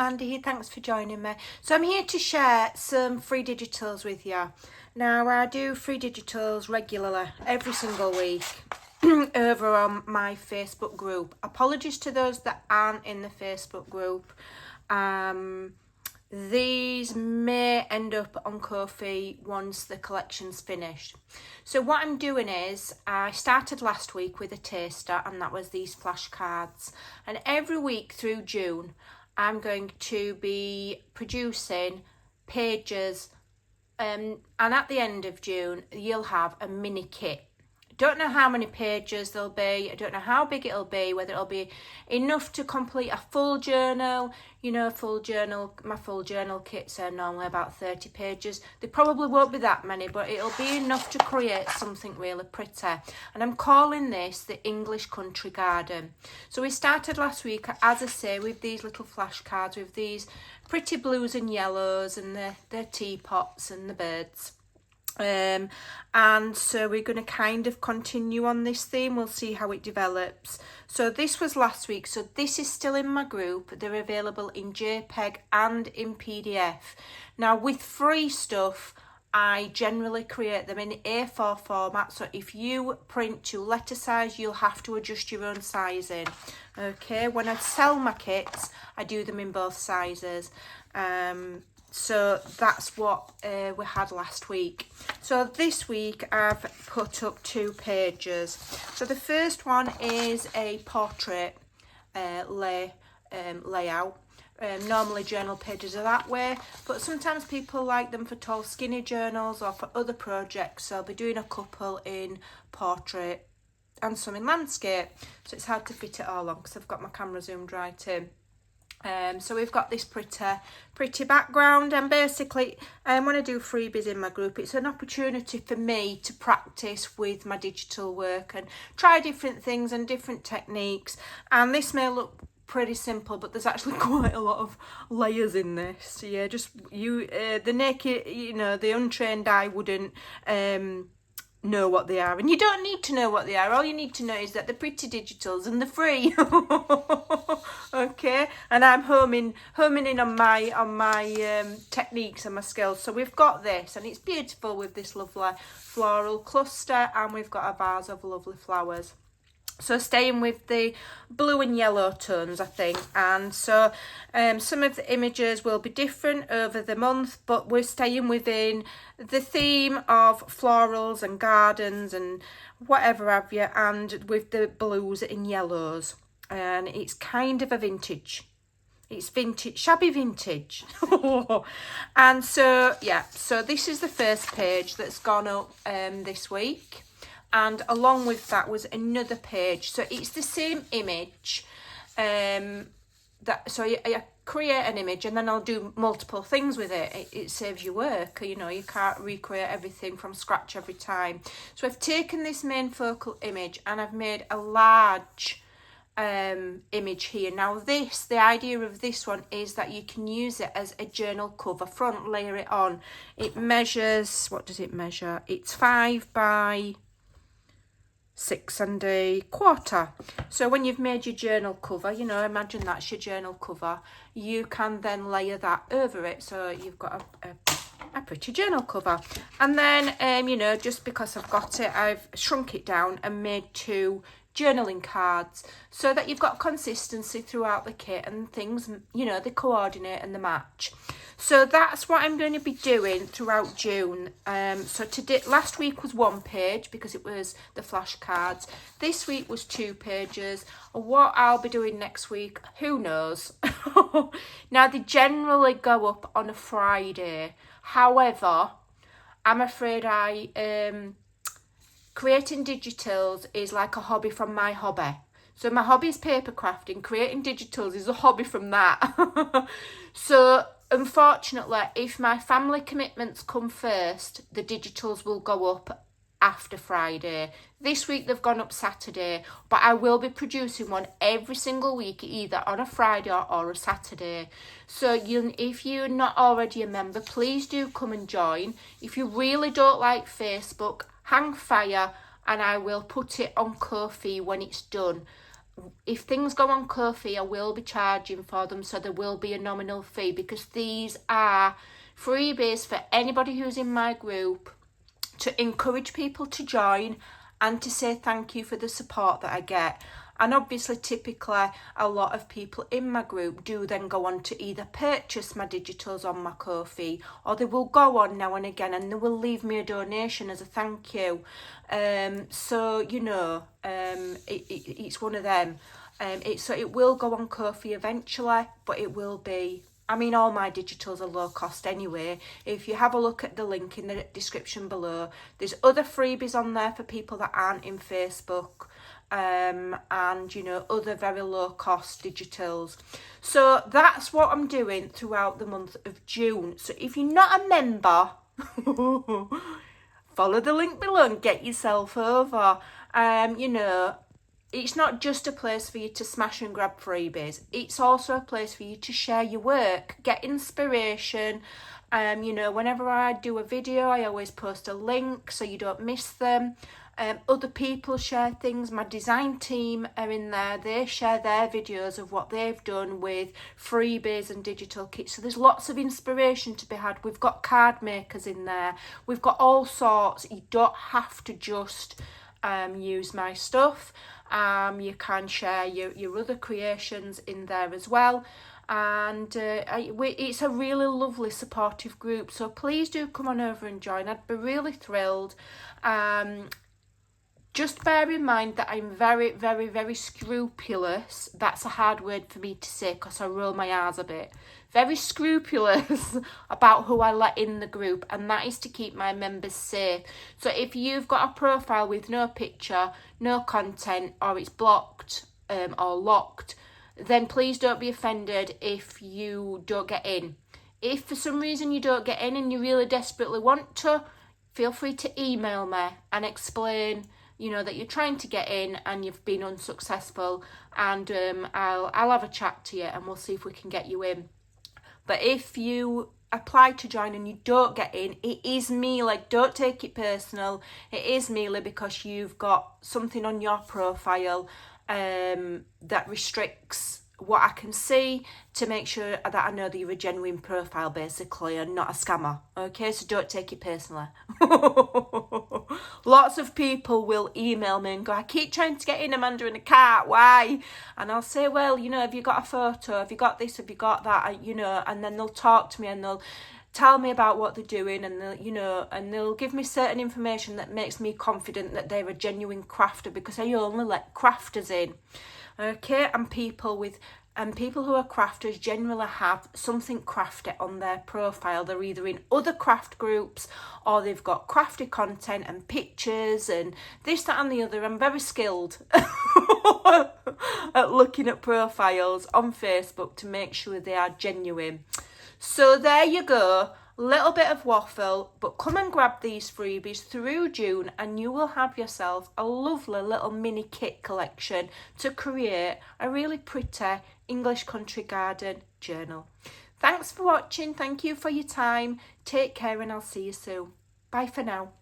Mandy here, thanks for joining me. So I'm here to share some free digitals with you. Now I do free digitals regularly, every single week, over on my Facebook group. Apologies to those that aren't in the Facebook group. These may end up on Ko-fi once the collection's finished. So what I'm doing is, I started last week with a taster, and that was these flashcards. And every week through June, I'm going to be producing pages. And at the end of June, you'll have a mini kit. Don't know how many pages there'll be. I don't know how big it'll be, whether it'll be enough to complete a full journal. You know, my full journal kits are normally about 30 pages. They probably won't be that many, but it'll be enough to create something really pretty. And I'm calling this the English Country Garden. So we started last week, as I say, with these little flashcards, with these pretty blues and yellows and the teapots and the birds. And so we're going to kind of continue on this theme. We'll see how it develops. So this was last week, so this is still in my group. They're available in JPEG and in PDF. Now with free stuff, I generally create them in A4 format, so if you print to letter size, you'll have to adjust your own sizing. Okay, when I sell my kits, I do them in both sizes. So that's what we had last week. So this week I've put up 2 pages. So the first one is a portrait layout. Normally journal pages are that way, but sometimes people like them for tall skinny journals or for other projects. So I'll be doing a couple in portrait and some in landscape. So it's hard to fit it all on because I've got my camera zoomed right in. So we've got this pretty background, and basically when I do freebies in my group, it's an opportunity for me to practice with my digital work and try different things and different techniques. And this may look pretty simple, but there's actually quite a lot of layers in this. Yeah, just the naked, the untrained eye wouldn't know what they are, and you don't need to know what they are. All you need to know is that they're pretty digitals and they're free. Okay, and I'm homing in on my techniques and my skills. So we've got this, and it's beautiful with this lovely floral cluster, and we've got a vase of lovely flowers. So staying with the blue and yellow tones, I think. And so some of the images will be different over the month, but we're staying within the theme of florals and gardens and whatever have you, and with the blues and yellows. And it's kind of a vintage. It's vintage, shabby vintage. And so, yeah, so this is the first page that's gone up this week. And along with that was another page. So it's the same image. So I create an image and then I'll do multiple things with it. It saves you work. You can't recreate everything from scratch every time. So I've taken this main focal image and I've made a large image here. Now the idea of this one is that you can use it as a journal cover, front layer it on. It measures, what does it measure? It's 5 by 6 1/4. So when you've made your journal cover, imagine that's your journal cover, you can then layer that over it, so you've got a pretty journal cover. And then just because I've got it, I've shrunk it down and made 2 journaling cards so that you've got consistency throughout the kit, and things they coordinate and they match. So that's what I'm going to be doing throughout June. So last week was 1 page because it was the flashcards. This week was 2 pages. What I'll be doing next week, who knows? Now they generally go up on a Friday. However, I'm afraid creating digitals is like a hobby from my hobby. So my hobby is paper crafting. Creating digitals is a hobby from that. So unfortunately, if my family commitments come first, the digitals will go up after Friday. This week they've gone up Saturday, but I will be producing one every single week, either on a Friday or a Saturday. So if you're not already a member, please do come and join. If you really don't like Facebook, hang fire and I will put it on Ko-fi when it's done. if things go on Ko-fi, I will be charging for them, so there will be a nominal fee, because these are freebies for anybody who's in my group to encourage people to join and to say thank you for the support that I get. And obviously, typically, a lot of people in my group do then go on to either purchase my digitals on my Ko-fi, or they will go on now and again and they will leave me a donation as a thank you. So, you know, it's one of them. So it will go on Ko-fi eventually, but it will be, I mean, all my digitals are low cost anyway. If you have a look at the link in the description below, there's other freebies on there for people that aren't in Facebook. And, you know, other very low cost digitals. So that's what I'm doing throughout the month of June. So if you're not a member, follow the link below and get yourself over. You know, it's not just a place for you to smash and grab freebies. It's also a place for you to share your work, get inspiration. You know, whenever I do a video, I always post a link so you don't miss them. Other people share things. My design team are in there. They share their videos of what they've done with freebies and digital kits. So there's lots of inspiration to be had. We've got card makers in there. We've got all sorts. You don't have to just use my stuff. You can share your other creations in there as well. And it's a really lovely supportive group. So please do come on over and join. I'd be really thrilled. Just bear in mind that I'm very, very, very scrupulous. That's a hard word for me to say because I roll my R's a bit. Very scrupulous about who I let in the group, and that is to keep my members safe. So if you've got a profile with no picture, no content, or it's blocked or locked, then please don't be offended if you don't get in. If for some reason you don't get in and you really desperately want to, feel free to email me and explain, you know, that you're trying to get in and you've been unsuccessful, and I'll have a chat to you and we'll see if we can get you in. But if you apply to join and you don't get in, it is merely, don't take it personal, it is merely because you've got something on your profile that restricts what I can see, to make sure that I know that you're a genuine profile basically and not a scammer. Okay, so don't take it personally. Lots of people will email me and go, I keep trying to get in, Amanda, and I can't, why? And I'll say, well, you know, have you got a photo, have you got this, have you got that, you know, and then they'll talk to me and they'll tell me about what they're doing, and they'll, you know, and they'll give me certain information that makes me confident that they're a genuine crafter, because I only let crafters in. Okay, and people who are crafters generally have something crafty on their profile. They're either in other craft groups or they've got crafty content and pictures and this, that and the other. I'm very skilled at looking at profiles on Facebook to make sure they are genuine. So there you go. Little bit of waffle, but come and grab these freebies through June and you will have yourself a lovely little mini kit collection to create a really pretty English country garden journal. Thanks for watching. Thank you for your time. Take care and I'll see you soon. Bye for now.